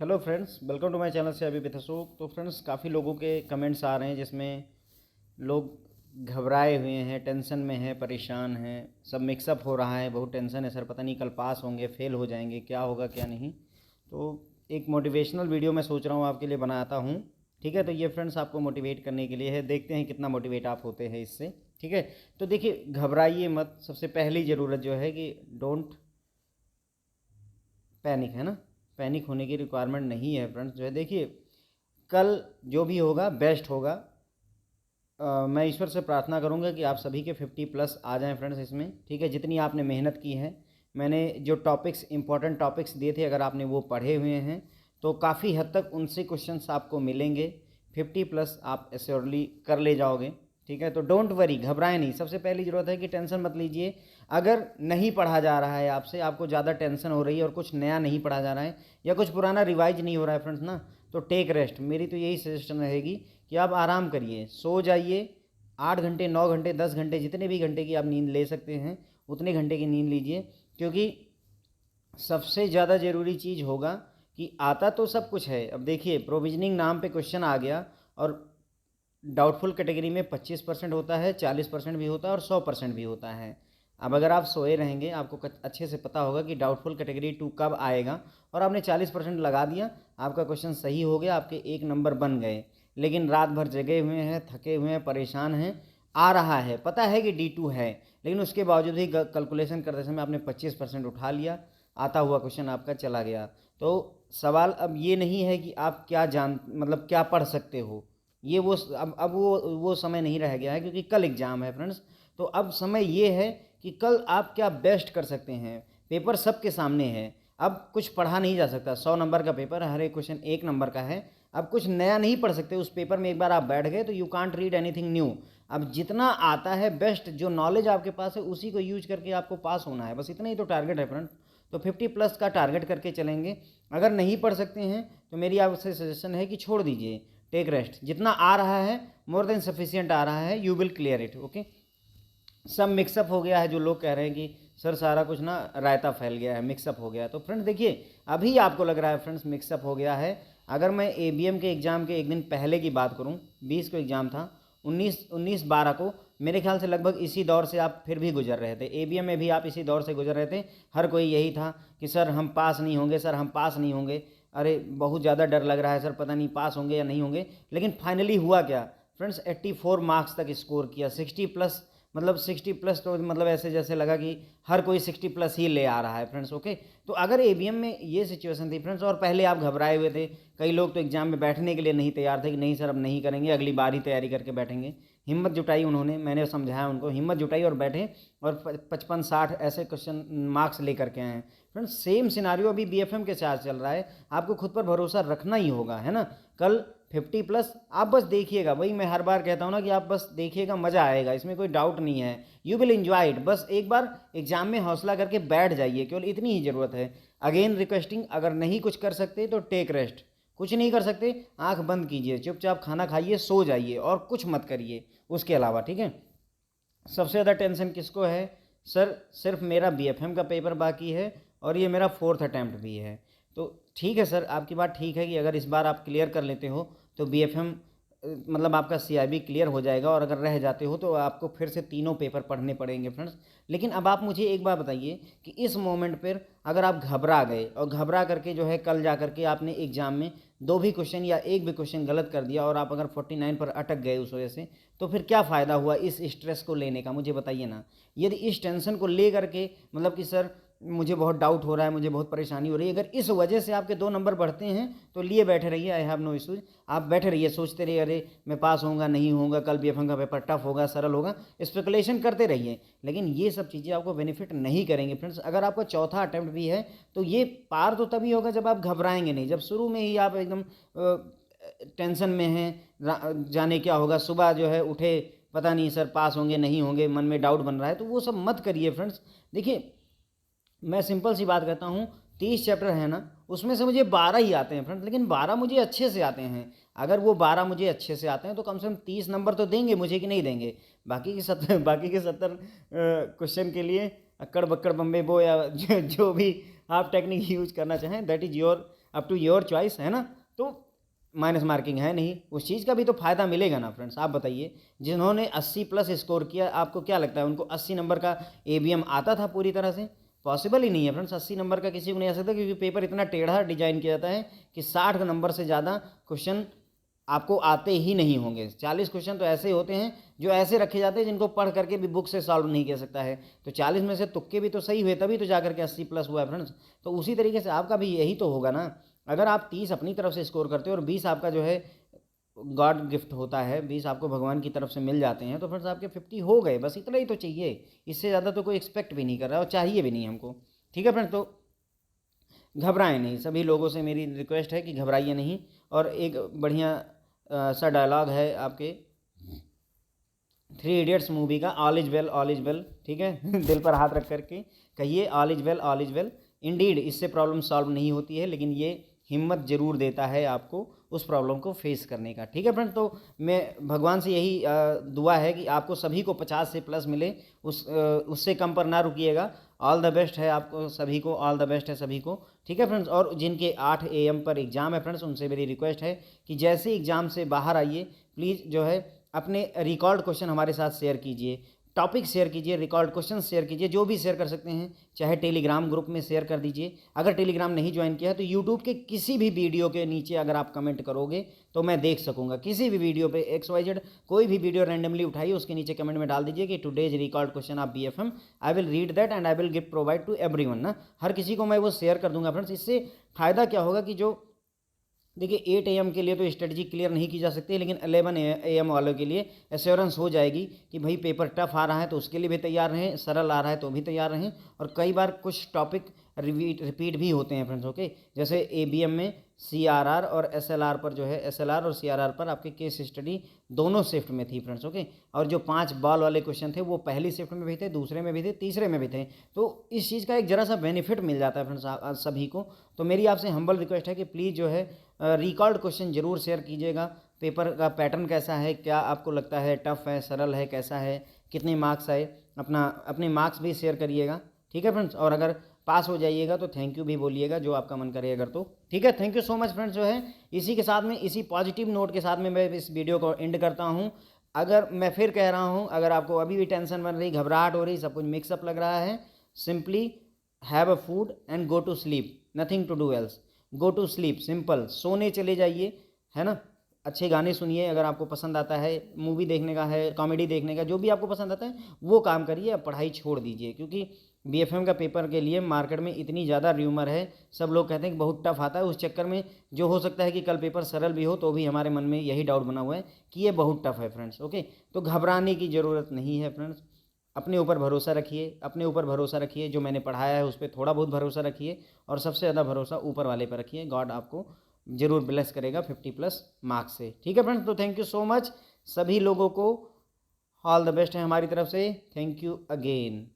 Hello friends, welcome to my channel से अभी अशोक। तो फ्रेंड्स, काफ़ी लोगों के कमेंट्स आ रहे हैं जिसमें लोग घबराए हुए हैं, टेंशन में हैं, परेशान हैं, सब मिक्सअप हो रहा है, बहुत टेंशन है सर, पता नहीं कल पास होंगे, फेल हो जाएंगे, क्या होगा क्या नहीं। तो एक मोटिवेशनल वीडियो मैं सोच रहा हूँ आपके लिए बनाता हूँ। ठीक है, तो ये फ्रेंड्स आपको मोटिवेट करने के लिए है, देखते हैं कितना मोटिवेट आप होते हैं इससे। ठीक है, तो देखिए, घबराइए मत। सबसे पहली ज़रूरत जो है कि डोंट पैनिक, है ना। पैनिक होने की रिक्वायरमेंट नहीं है फ्रेंड्स। जो है देखिए, कल जो भी होगा बेस्ट होगा। मैं ईश्वर से प्रार्थना करूंगा कि आप सभी के 50+ आ जाएं फ्रेंड्स इसमें। ठीक है, जितनी आपने मेहनत की है, मैंने जो टॉपिक्स, इंपॉर्टेंट टॉपिक्स दिए थे, अगर आपने वो पढ़े हुए हैं तो काफ़ी हद तक उनसे क्वेश्चंस आपको मिलेंगे। 50+ आप एश्योरली कर ले जाओगे। ठीक है, तो डोंट वरी, घबराएं नहीं। सबसे पहली ज़रूरत है कि टेंशन मत लीजिए। अगर नहीं पढ़ा जा रहा है आपसे, आपको ज़्यादा टेंशन हो रही है और कुछ नया नहीं पढ़ा जा रहा है या कुछ पुराना रिवाइज नहीं हो रहा है फ्रेंड्स ना, तो टेक रेस्ट। मेरी तो यही सजेशन रहेगी कि आप आराम करिए, सो जाइए। 8 घंटे, 9 घंटे, 10 घंटे, जितने भी घंटे की आप नींद ले सकते हैं उतने घंटे की नींद लीजिए। क्योंकि सबसे ज़्यादा ज़रूरी चीज़ होगा कि आता तो सब कुछ है। अब देखिए, प्रोविजनिंग नाम पे क्वेश्चन आ गया और डाउटफुल कैटेगरी में 25% होता है, 40% भी होता है और 100% भी होता है। अब अगर आप सोए रहेंगे, आपको अच्छे से पता होगा कि डाउटफुल कैटेगरी 2 कब आएगा, और आपने 40% लगा दिया, आपका क्वेश्चन सही हो गया, आपके 1 नंबर बन गए। लेकिन रात भर जगे हुए हैं, थके हुए हैं, परेशान हैं, आ रहा है, पता है कि D2 है, लेकिन उसके बावजूद भी कैलकुलेशन करते समय आपने 25% उठा लिया, आता हुआ क्वेश्चन आपका चला गया। तो सवाल अब ये नहीं है कि आप क्या जान, मतलब क्या पढ़ सकते हो। ये वो अब वो समय नहीं रह गया है, क्योंकि कल एग्ज़ाम है फ्रेंड्स। तो अब समय ये है कि कल आप क्या बेस्ट कर सकते हैं। पेपर सबके सामने है, अब कुछ पढ़ा नहीं जा सकता। 100 नंबर का पेपर है, हर एक क्वेश्चन 1 नंबर का है। अब कुछ नया नहीं पढ़ सकते उस पेपर में। एक बार आप बैठ गए तो you can't read anything new. अब जितना आता है बेस्ट, जो नॉलेज आपके पास है उसी को यूज करके आपको पास होना है, बस इतना ही तो टारगेट है फ्रेंड। तो 50+ का टारगेट करके चलेंगे। अगर नहीं पढ़ सकते हैं तो मेरी आपसे सजेशन है कि छोड़ दीजिए, टेक रेस्ट। जितना आ रहा है मोर देन सफिशियंट आ रहा है, you will clear it. Okay, सब मिक्सअप हो गया है। जो लोग कह रहे हैं कि सर सारा कुछ ना रायता फैल गया है, मिक्सअप हो गया है, तो फ्रेंड्स देखिए, अभी आपको लग रहा है फ्रेंड्स मिक्सअप हो गया है। अगर मैं ABM के एग्ज़ाम के एक दिन पहले की बात करूं, 20 को एग्ज़ाम था, 19-12 को, मेरे ख्याल से लगभग इसी दौर से आप फिर भी गुजर रहे थे। ABM में भी आप इसी दौर से गुजर रहे थे। हर कोई यही था कि सर हम पास नहीं होंगे, सर हम पास नहीं होंगे, अरे बहुत ज़्यादा डर लग रहा है सर, पता नहीं पास होंगे या नहीं होंगे। लेकिन फाइनली हुआ क्या फ्रेंड्स, 84 मार्क्स तक स्कोर किया। 60+, मतलब 60+, तो मतलब ऐसे जैसे लगा कि हर कोई 60+ ही ले आ रहा है फ्रेंड्स। ओके, तो अगर ABM में ये सिचुएशन थी फ्रेंड्स, और पहले आप घबराए हुए थे, कई लोग तो एग्जाम में बैठने के लिए नहीं तैयार थे कि नहीं सर अब नहीं करेंगे, अगली बार ही तैयारी करके बैठेंगे। हिम्मत जुटाई उन्होंने, मैंने समझाया उनको, हिम्मत जुटाई और बैठे, और 55-60 ऐसे क्वेश्चन मार्क्स लेकर के आए हैं फ्रेंड्स। सेम सिनारियो अभी BFM के साथ चल रहा है। आपको खुद पर भरोसा रखना ही होगा, है ना। कल 50+, आप बस देखिएगा, वही मैं हर बार कहता हूँ ना कि आप बस देखिएगा, मज़ा आएगा, इसमें कोई डाउट नहीं है। You will enjoy it. बस एक बार एग्जाम में हौसला करके बैठ जाइए, केवल इतनी ही ज़रूरत है। अगेन रिक्वेस्टिंग, अगर नहीं कुछ कर सकते तो टेक रेस्ट। कुछ नहीं कर सकते, आंख बंद कीजिए, चुपचाप खाना खाइए, सो जाइए, और कुछ मत करिए उसके अलावा। ठीक है, सबसे ज़्यादा टेंशन किसको है सर, सिर्फ मेरा BFM का पेपर बाकी है और ये मेरा 4th अटैम्प्ट भी है। तो ठीक है सर, आपकी बात ठीक है कि अगर इस बार आप क्लियर कर लेते हो तो BFM, मतलब आपका CIB क्लियर हो जाएगा, और अगर रह जाते हो तो आपको फिर से तीनों पेपर पढ़ने पड़ेंगे फ्रेंड्स। लेकिन अब आप मुझे एक बात बताइए कि इस मोमेंट पर अगर आप घबरा गए और घबरा करके जो है कल जा करके आपने एग्ज़ाम में 2 भी क्वेश्चन या 1 भी क्वेश्चन गलत कर दिया, और आप अगर 49 पर अटक गए उस वजह से, तो फिर क्या फ़ायदा हुआ इस स्ट्रेस को लेने का, मुझे बताइए ना। यदि इस टेंशन को ले करके, मतलब कि सर मुझे बहुत डाउट हो रहा है, मुझे बहुत परेशानी हो रही है, अगर इस वजह से आपके 2 नंबर बढ़ते हैं तो लिए बैठे रहिए, आई हैव नो इशूज़। आप बैठे रहिए, सोचते रहिए अरे मैं पास होऊंगा नहीं होऊंगा, कल BFM का पेपर टफ होगा सरल होगा, स्पेकुलेशन करते रहिए। लेकिन ये सब चीज़ें आपको बेनिफिट नहीं करेंगे फ्रेंड्स। अगर आपका चौथा अटैम्प्ट भी है तो ये पार तो तभी होगा जब आप घबराएंगे नहीं, जब शुरू में ही आप एकदम टेंशन में हैं, जाने क्या होगा, सुबह जो है उठे, पता नहीं सर पास होंगे नहीं होंगे, मन में डाउट बन रहा है, तो वो सब मत करिए फ्रेंड्स। देखिए, मैं सिंपल सी बात कहता हूँ, 30 चैप्टर है ना, उसमें से मुझे 12 ही आते हैं फ्रेंड्स, लेकिन 12 मुझे अच्छे से आते हैं। अगर वो 12 मुझे अच्छे से आते हैं तो कम से कम 30 नंबर तो देंगे मुझे, कि नहीं देंगे। बाकी के 70 बाकी के 70 क्वेश्चन के लिए अक्कड़ बक्कड़ बम्बे बो, या जो भी आप टेक्निक यूज करना चाहें, that is your up to your choice, है ना। तो माइनस मार्किंग है नहीं, उस चीज़ का भी तो फ़ायदा मिलेगा ना फ्रेंड्स। आप बताइए, जिन्होंने 80 प्लस स्कोर किया, आपको क्या लगता है उनको 80 नंबर का ABM आता था पूरी तरह से? पॉसिबल ही नहीं है फ्रेंड्स, 80 नंबर का किसी को नहीं आ सकता, क्योंकि पेपर इतना टेढ़ा डिजाइन किया जाता है कि 60 नंबर से ज़्यादा क्वेश्चन आपको आते ही नहीं होंगे। 40 क्वेश्चन तो ऐसे होते हैं जो ऐसे रखे जाते हैं जिनको पढ़ करके भी बुक से सॉल्व नहीं कर सकता है। तो 40 में से तुक्के भी तो सही हुए, तभी तो जाकर के 80 प्लस हुआ है फ्रेंड्स। तो उसी तरीके से आपका भी यही तो होगा ना। अगर आप 30 अपनी तरफ से स्कोर करते हो और 20 आपका जो है गॉड गिफ्ट होता है, 20 आपको भगवान की तरफ से मिल जाते हैं, तो फ्रेंड्स आपके 50 हो गए, बस इतना ही तो चाहिए। इससे ज़्यादा तो कोई एक्सपेक्ट भी नहीं कर रहा और चाहिए भी नहीं हमको। ठीक है फ्रेंड्स, तो घबराएं नहीं, सभी लोगों से मेरी रिक्वेस्ट है कि घबराइए नहीं। और एक बढ़िया सा डायलॉग है आपके 3 इडियट्स मूवी का, all is well all is well, ठीक है। दिल पर हाथ रख करके कहिए ऑल इज वेल। इंडीड इससे प्रॉब्लम सॉल्व नहीं होती है, लेकिन ये हिम्मत जरूर देता है आपको उस प्रॉब्लम को फेस करने का। ठीक है फ्रेंड, तो मैं भगवान से यही दुआ है कि आपको सभी को 50 से प्लस मिले, उससे कम पर ना रुकिएगा। ऑल द बेस्ट है आपको सभी को, ऑल द बेस्ट है सभी को। ठीक है फ्रेंड्स, और जिनके 8 AM पर एग्ज़ाम है फ्रेंड्स, उनसे मेरी रिक्वेस्ट है कि जैसे एग्ज़ाम से बाहर आइए, प्लीज़ जो है अपने रिकॉर्ड क्वेश्चन हमारे साथ शेयर कीजिए, टॉपिक शेयर कीजिए, रिकॉर्ड क्वेश्चन शेयर कीजिए, जो भी शेयर कर सकते हैं। चाहे टेलीग्राम ग्रुप में शेयर कर दीजिए, अगर टेलीग्राम नहीं ज्वाइन किया है तो यूट्यूब के किसी भी वीडियो के नीचे अगर आप कमेंट करोगे तो मैं देख सकूंगा। किसी भी वीडियो पे XYZ कोई भी वीडियो रैंडमली उठाइए, उसके नीचे कमेंट में डाल दीजिए कि today's record question of BFM, I will read that and I will give provide to everyone ना। हर किसी को मैं वो शेयर कर दूंगा फ्रेंड्स। इससे फ़ायदा क्या होगा कि जो देखिए 8 AM के लिए तो स्ट्रेटजी क्लियर नहीं की जा सकती, लेकिन 11 AM वालों के लिए एश्योरेंस हो जाएगी कि भाई पेपर टफ आ रहा है तो उसके लिए भी तैयार रहें, सरल आ रहा है तो भी तैयार रहें। और कई बार कुछ टॉपिक रिपीट भी होते हैं फ्रेंड्स, ओके। जैसे ABM में CRR और SLR पर जो है, SLR और CRR पर आपके केस स्टडी दोनों शिफ्ट में थी फ्रेंड्स, ओके। और जो 5 बॉल वाले क्वेश्चन थे वो पहली शिफ्ट में भी थे, दूसरे में भी थे, तीसरे में भी थे। तो इस चीज़ का एक ज़रा सा बेनिफिट मिल जाता है फ्रेंड्स सभी को। तो मेरी आपसे हम्बल रिक्वेस्ट है कि प्लीज़ जो है रिकॉर्ड क्वेश्चन जरूर शेयर कीजिएगा। पेपर का पैटर्न कैसा है, क्या आपको लगता है टफ है, सरल है, कैसा है, कितने मार्क्स आए, अपने मार्क्स भी शेयर करिएगा। ठीक है फ्रेंड्स, और अगर पास हो जाइएगा तो थैंक यू भी बोलिएगा, जो आपका मन करे अगर तो। ठीक है, thank you so much friends. जो है इसी के साथ में, इसी पॉजिटिव नोट के साथ में मैं इस वीडियो को एंड करता हूँ। अगर मैं फिर कह रहा हूँ, अगर आपको अभी भी टेंशन बन रही, घबराहट हो रही, सब कुछ मिक्सअप लग रहा है, simply have a food and go to sleep, nothing to do else. Go to sleep, simple, सोने चले जाइए, है ना। अच्छे गाने सुनिए, अगर आपको पसंद आता है, मूवी देखने का है, कॉमेडी देखने का, जो भी आपको पसंद आता है वो काम करिए। अब पढ़ाई छोड़ दीजिए, क्योंकि BFM का पेपर के लिए मार्केट में इतनी ज़्यादा र्यूमर है, सब लोग कहते हैं कि बहुत टफ आता है। उस चक्कर में जो हो सकता है कि कल पेपर सरल भी हो, तो भी हमारे मन में यही डाउट बना हुआ है कि ये बहुत टफ है फ्रेंड्स, ओके। तो घबराने की ज़रूरत नहीं है फ्रेंड्स, अपने ऊपर भरोसा रखिए, अपने ऊपर भरोसा रखिए, जो मैंने पढ़ाया है उस पर थोड़ा बहुत भरोसा रखिए, और सबसे ज़्यादा भरोसा ऊपर वाले पर रखिए। गॉड आपको जरूर ब्लेस करेगा 50+ मार्क्स से। ठीक है फ्रेंड्स, तो थैंक यू सो मच सभी लोगों को, ऑल द बेस्ट है हमारी तरफ से। Thank you again.